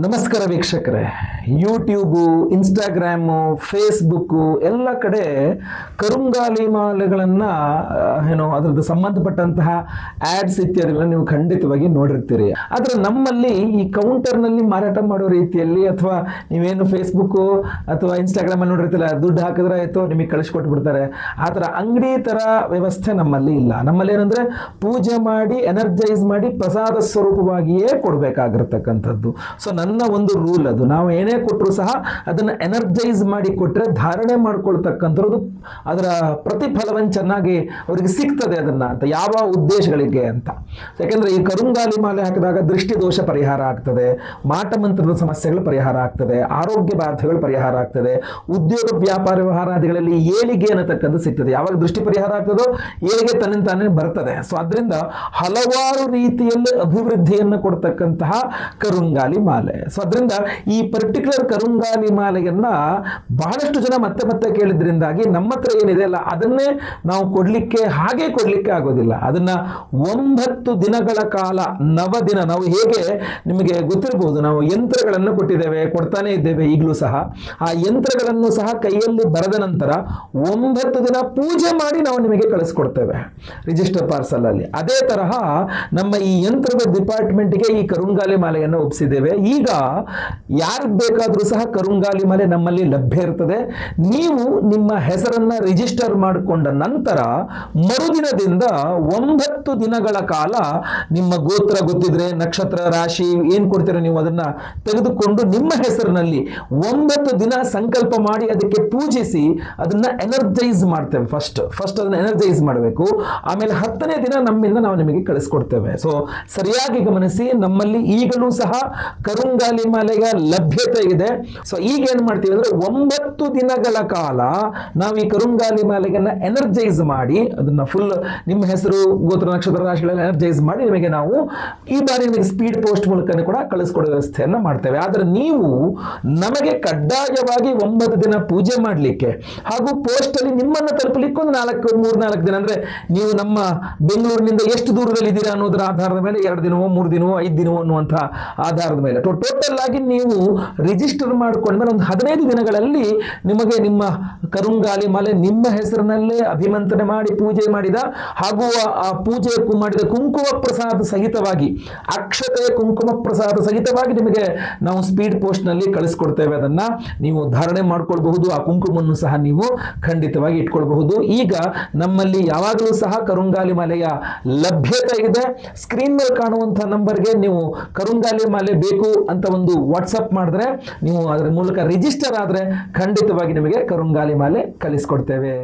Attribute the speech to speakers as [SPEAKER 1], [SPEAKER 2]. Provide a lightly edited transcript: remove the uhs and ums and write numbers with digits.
[SPEAKER 1] ನಮಸ್ಕಾರ ವೀಕ್ಷಕರೇ, YouTube, Instagram, Facebook ಎಲ್ಲ ಕಡೆ ಕರುಂಗಾಲಿ ಮಾಲೆಗಳನ್ನು ಅದರದ್ದು ಸಂಬಂಧಪಟ್ಟಂತಹ ಆ್ಯಡ್ಸ್ ಇತ್ಯಾದಿಗಳನ್ನು ನೀವು ಖಂಡಿತವಾಗಿ ನೋಡಿರ್ತೀರಿ. ಆದರೆ ನಮ್ಮಲ್ಲಿ ಈ ಕೌಂಟರ್ನಲ್ಲಿ ಮಾರಾಟ ಮಾಡೋ ರೀತಿಯಲ್ಲಿ ಅಥವಾ ನೀವೇನು ಫೇಸ್ಬುಕ್ಕು ಅಥವಾ ಇನ್ಸ್ಟಾಗ್ರಾಮಲ್ಲಿ ನೋಡಿರ್ತೀರ, ದುಡ್ಡು ಹಾಕಿದ್ರೆ ಆಯಿತು ನಿಮಗೆ ಕಳಿಸ್ಕೊಟ್ಬಿಡ್ತಾರೆ. ಆ ಥರ ಅಂಗಡಿ ಥರ ವ್ಯವಸ್ಥೆ ನಮ್ಮಲ್ಲಿ ಇಲ್ಲ. ನಮ್ಮಲ್ಲಿ ಏನಂದರೆ ಪೂಜೆ ಮಾಡಿ ಎನರ್ಜೈಸ್ ಮಾಡಿ ಪ್ರಸಾದ ಸ್ವರೂಪವಾಗಿಯೇ ಕೊಡಬೇಕಾಗಿರ್ತಕ್ಕಂಥದ್ದು. ಸೊ ನನ್ನ ಒಂದು ರೂಲ್ ಅದು, ನಾವು ಏನೇ ಕೊಟ್ಟರು ಸಹ ಅದನ್ನು ಎನರ್ಜೈಸ್ ಮಾಡಿ ಕೊಟ್ಟರೆ ಧಾರಣೆ ಮಾಡ್ಕೊಳ್ತಕ್ಕಂಥದ್ದು ಅದರ ಪ್ರತಿಫಲವನ್ನು ಚೆನ್ನಾಗಿ ಅವರಿಗೆ ಸಿಗ್ತದೆ ಅದನ್ನು ಅಂತ. ಯಾವ ಉದ್ದೇಶಗಳಿಗೆ ಅಂತ, ಯಾಕೆಂದರೆ ಈ ಕರುಂಗಾಲಿ ಮಾಲೆ ಹಾಕಿದಾಗ ದೃಷ್ಟಿ ದೋಷ ಪರಿಹಾರ ಆಗ್ತದೆ, ಮಾಟ ಮಂತ್ರದ ಸಮಸ್ಯೆಗಳು ಪರಿಹಾರ ಆಗ್ತದೆ, ಆರೋಗ್ಯ ಬಾಧೆಗಳು ಪರಿಹಾರ ಆಗ್ತದೆ, ಉದ್ಯೋಗ ವ್ಯಾಪಾರ ವ್ಯವಹಾರಾದಿಗಳಲ್ಲಿ ಏಳಿಗೆ ಅನ್ನತಕ್ಕಂಥ ಸಿಗ್ತದೆ. ಯಾವಾಗ ದೃಷ್ಟಿ ಪರಿಹಾರ ಆಗ್ತದೋ ಏಳಿಗೆ ತನ್ನಿಂತಾನೇ ಬರ್ತದೆ. ಸೊ ಅದರಿಂದ ಹಲವಾರು ರೀತಿಯಲ್ಲಿ ಅಭಿವೃದ್ಧಿಯನ್ನು ಕೊಡ್ತಕ್ಕಂತಹ ಕರುಂಗಾಲಿ ಮಾಲೆ. ಸೊ ಅದರಿಂದ ಈ ಪರ್ಟಿಕ್ಯುಲರ್ ಕರುಂಗಾಲಿ ಮಾಲೆಯನ್ನ ಬಹಳಷ್ಟು ಜನ ಮತ್ತೆ ಮತ್ತೆ ಕೇಳಿದ್ರಿಂದಾಗಿ ನಮ್ಮ ಹತ್ರ ಏನಿದೆ ಅಲ್ಲ ಅದನ್ನೇ ನಾವು ಹಾಗೆ ಕೊಡ್ಲಿಕ್ಕೆ ಆಗೋದಿಲ್ಲ. ಅದನ್ನ 9 ದಿನಗಳ ಕಾಲ, 9 ದಿನ, ನಾವು ಹೇಗೆ ನಿಮಗೆ ಗೊತ್ತಿರಬಹುದು, ನಾವು ಯಂತ್ರಗಳನ್ನು ಕೊಟ್ಟಿದ್ದೇವೆ, ಕೊಡ್ತಾನೆ ಇದ್ದೇವೆ ಈಗಲೂ ಸಹ. ಆ ಯಂತ್ರಗಳನ್ನು ಸಹ ಕೈಯಲ್ಲಿ ಬರೆದ ನಂತರ 9 ದಿನ ಪೂಜೆ ಮಾಡಿ ನಾವು ನಿಮಗೆ ಕಳಿಸ್ಕೊಡ್ತೇವೆ ರಿಜಿಸ್ಟರ್ ಪಾರ್ಸಲ್ ಅಲ್ಲಿ. ಅದೇ ತರಹ ನಮ್ಮ ಈ ಯಂತ್ರದ ಡಿಪಾರ್ಟ್ಮೆಂಟ್ಗೆ ಈ ಕರುಂಗಾಲಿ ಮಾಲೆಯನ್ನು ಒಪ್ಪಿಸಿದ್ದೇವೆ. ಈಗ ಯಾರಿಗೆ ಬೇಕಾದರೂ ಸಹ ಕರುಂಗಾಲಿ ಮಾಲೆ ನಮ್ಮಲ್ಲಿ ಲಭ್ಯ ಇರ್ತದೆ. ನೀವು ನಿಮ್ಮ ಹೆಸರನ್ನ ರಿಜಿಸ್ಟರ್ ಮಾಡಿಕೊಂಡ ನಂತರ ಮರುದಿನದಿಂದ 9 ದಿನಗಳ ಕಾಲ ನಿಮ್ಮ ಗೋತ್ರ ಗೊತ್ತಿದ್ರೆ, ನಕ್ಷತ್ರ, ರಾಶಿ ಏನ್ ಕೊಡ್ತೀರ ನೀವು ಅದನ್ನ ತೆಗೆದುಕೊಂಡು ನಿಮ್ಮ ಹೆಸರಿನಲ್ಲಿ 9 ದಿನ ಸಂಕಲ್ಪ ಮಾಡಿ ಅದಕ್ಕೆ ಪೂಜಿಸಿ ಅದನ್ನ ಎನರ್ಜೈಸ್ ಮಾಡ್ತೇವೆ. ಫಸ್ಟ್ ಅದನ್ನ ಎನರ್ಜೈಸ್ ಮಾಡಬೇಕು. ಆಮೇಲೆ 10ನೇ ದಿನ ನಮ್ಮಿಂದ ನಾವು ನಿಮಗೆ ಕಳಿಸ್ಕೊಡ್ತೇವೆ. ಸೊ ಸರಿಯಾಗಿ ಗಮನಿಸಿ, ನಮ್ಮಲ್ಲಿ ಈಗಲೂ ಸಹ ಕರುಂಗಾಲಿ ಮಾಲೆಯ ಲಭ್ಯತೆ ಇದೆ. ಸೊ ಈಗ ಏನ್ ಮಾಡ್ತೀವಿ ಅಂದ್ರೆ 9 ದಿನಗಳ ಕಾಲ ನಾವು ಈ ಕರುಂಗಾಲಿ ಮಾಲೆಗನ್ನ ಎನರ್ಜೈಸ್ ಮಾಡಿ ಅದನ್ನ ಫುಲ್ ನಿಮ್ಮ ಹೆಸರು, ಗೋತ್ರ, ನಕ್ಷತ್ರ, ರಾಶಿಗಳೆಲ್ಲ ಎನರ್ಜೈಸ್ ಮಾಡಿ ನಿಮಗೆ ನಾವು ಈ ಬಾರಿ ನಿಮಗೆ ಸ್ಪೀಡ್ ಪೋಸ್ಟ್ ಮೂಲಕ ಕೂಡ ಕಳಿಸ್ಕೊಡೋ ವ್ಯವಸ್ಥೆಯನ್ನ ಮಾಡ್ತೇವೆ. ಆದ್ರೆ ನೀವು ನಮಗೆ ಕಡ್ಡಾಯವಾಗಿ 9 ದಿನ ಪೂಜೆ ಮಾಡಲಿಕ್ಕೆ ಹಾಗೂ ಪೋಸ್ಟ್ ಅಲ್ಲಿ ನಿಮ್ಮನ್ನ ತಲುಪಲಿಕ್ಕೆ ಒಂದು 3-4 ದಿನ, ಅಂದ್ರೆ ನೀವು ನಮ್ಮ ಬೆಂಗಳೂರಿನಿಂದ ಎಷ್ಟು ದೂರದಲ್ಲಿ ಇದ್ದೀರಾ ಅನ್ನೋದರ ಆಧಾರದ ಮೇಲೆ 2 ದಿನವೋ 3 ದಿನವೋ 5 ದಿನವೋ ಅನ್ನುವಂತಹ ಆಧಾರದ ಮೇಲೆ ಟೋಟಲ್ ಆಗಿ ನೀವು ರಿಜಿಸ್ಟರ್ ಮಾಡಿಕೊಂಡ್ಮೇಲೆ ಒಂದು 15 ದಿನಗಳಲ್ಲಿ ನಿಮಗೆ ನಿಮ್ಮ ಕರುಂಗಾಲಿ ಮಾಲೆ ನಿಮ್ಮ ಹೆಸರಿನಲ್ಲೇ ಅಭಿಮಂತ್ರಣೆ ಮಾಡಿ ಪೂಜೆ ಮಾಡಿದ ಹಾಗೂ ಆ ಪೂಜೆ ಮಾಡಿದ ಕುಂಕುಮ ಪ್ರಸಾದ ಸಹಿತವಾಗಿ, ಅಕ್ಷತೆ ಕುಂಕುಮ ಪ್ರಸಾದ ಸಹಿತವಾಗಿ ನಿಮಗೆ ನಾವು ಸ್ಪೀಡ್ ಪೋಸ್ಟ್ ನಲ್ಲಿ ಕಳಿಸ್ಕೊಡ್ತೇವೆ. ಅದನ್ನ ನೀವು ಧಾರಣೆ ಮಾಡ್ಕೊಳ್ಬಹುದು. ಆ ಕುಂಕುಮವನ್ನು ಸಹ ನೀವು ಖಂಡಿತವಾಗಿ ಇಟ್ಕೊಳ್ಬಹುದು. ಈಗ ನಮ್ಮಲ್ಲಿ ಯಾವಾಗಲೂ ಸಹ ಕರುಂಗಾಲಿ ಮಾಲೆಯ ಲಭ್ಯತೆ ಇದೆ. ಸ್ಕ್ರೀನ್ ಮೇಲೆ ಕಾಣುವಂತಹ ನಂಬರ್ಗೆ ನೀವು ಕರುಂಗಾಲಿ ಮಾಲೆ ಬೇಕು ಅಂತ ಒಂದು ವಾಟ್ಸಪ್ ಮಾಡಿದ್ರೆ, ನೀವು ಅದರ ಮೂಲಕ ರಿಜಿಸ್ಟರ್ ಆದ್ರೆ ಖಂಡಿತವಾಗಿ ನಿಮಗೆ ಕರುಂಗಾಲಿ ಮಾಲೆ ಕಳಿಸ್ಕೊಡ್ತೇವೆ.